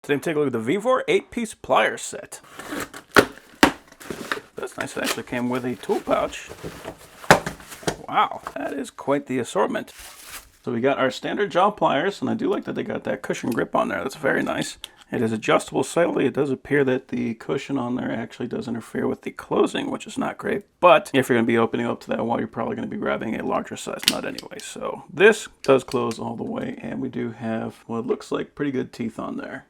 Today I'm taking a look at the VEVOR 8-piece pliers set. That's nice. It actually came with a tool pouch. Wow, that is quite the assortment. So we got our standard jaw pliers, and I do like that they got that cushion grip on there. That's very nice. It is adjustable slightly. It does appear that the cushion on there actually does interfere with the closing, which is not great. But if you're going to be opening up to that wall, you're probably going to be grabbing a larger size nut anyway. So this does close all the way, and we do have what looks like pretty good teeth on there.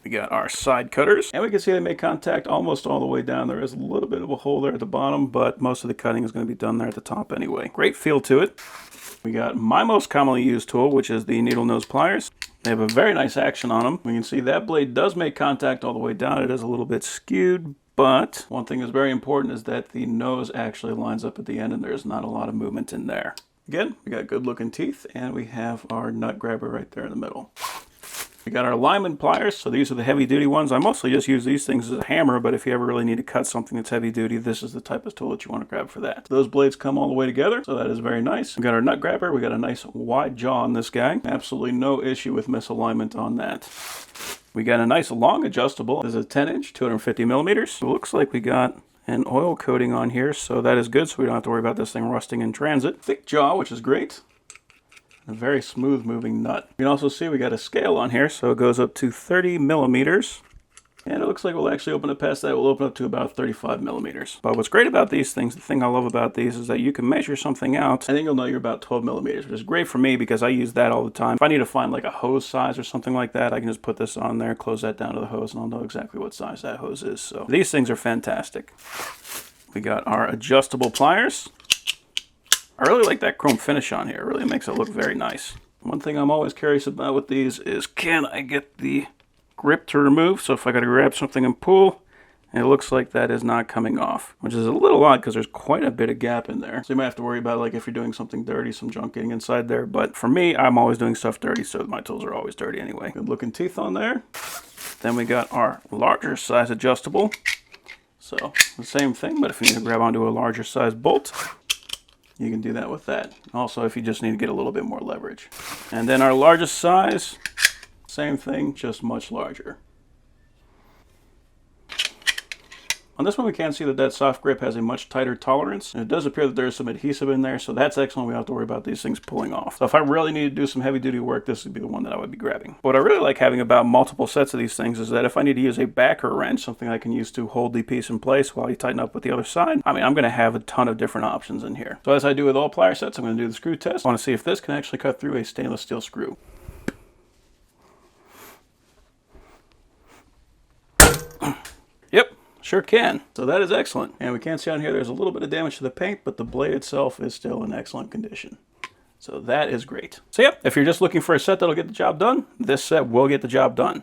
We got our side cutters, and we can see they make contact almost all the way down. There is a little bit of a hole there at the bottom, but most of the cutting is going to be done there at the top anyway. Great feel to it. We got my most commonly used tool, which is the needle nose pliers. They have a very nice action on them. We can see that blade does make contact all the way down. It is a little bit skewed, but one thing that's very important is that the nose actually lines up at the end, and there's not a lot of movement in there. Again, we got good looking teeth, and we have our nut grabber right there in the middle. We got our Linesman pliers, so these are the heavy duty ones. I mostly just use these things as a hammer, but if you ever really need to cut something that's heavy duty, this is the type of tool that you want to grab for that. Those blades come all the way together, so that is very nice. We got our nut grabber. We got a nice wide jaw on this guy. Absolutely no issue with misalignment on that. We got a nice long adjustable. This is a 10-inch, 250 millimeters. It looks like we got an oil coating on here, so that is good, so we don't have to worry about this thing rusting in transit. Thick jaw, which is great. A very smooth moving nut. You can also see we got a scale on here, so it goes up to 30 millimeters. And it looks like we'll actually open it past that. We'll open up to about 35 millimeters. But what's great about these things, the thing I love about these is that you can measure something out, and then you'll know you're about 12 millimeters, which is great for me because I use that all the time. If I need to find like a hose size or something like that, I can just put this on there, close that down to the hose, and I'll know exactly what size that hose is. So these things are fantastic. We got our adjustable pliers. I really like that chrome finish on here. It really makes it look very nice. One thing I'm always curious about with these is, can I get the grip to remove? So if I got to grab something and pull, and it looks like that is not coming off, which is a little odd because there's quite a bit of gap in there. So you might have to worry about, like, if you're doing something dirty, some junk getting inside there. But for me, I'm always doing stuff dirty, so my tools are always dirty anyway. Good looking teeth on there. Then we got our larger size adjustable. So the same thing, but if you need to grab onto a larger size bolt, you can do that with that. Also, if you just need to get a little bit more leverage. And then our largest size, same thing, just much larger. On this one, we can see that that soft grip has a much tighter tolerance. And it does appear that there's some adhesive in there, so that's excellent. We don't have to worry about these things pulling off. So if I really need to do some heavy duty work, this would be the one that I would be grabbing. What I really like having about multiple sets of these things is that if I need to use a backer wrench, something I can use to hold the piece in place while you tighten up with the other side, I mean, I'm going to have a ton of different options in here. So as I do with all plier sets, I'm going to do the screw test. I want to see if this can actually cut through a stainless steel screw. Yep. Sure can. So that is excellent. And we can see on here there's a little bit of damage to the paint, but the blade itself is still in excellent condition. So that is great. So yeah, if you're just looking for a set that'll get the job done, this set will get the job done.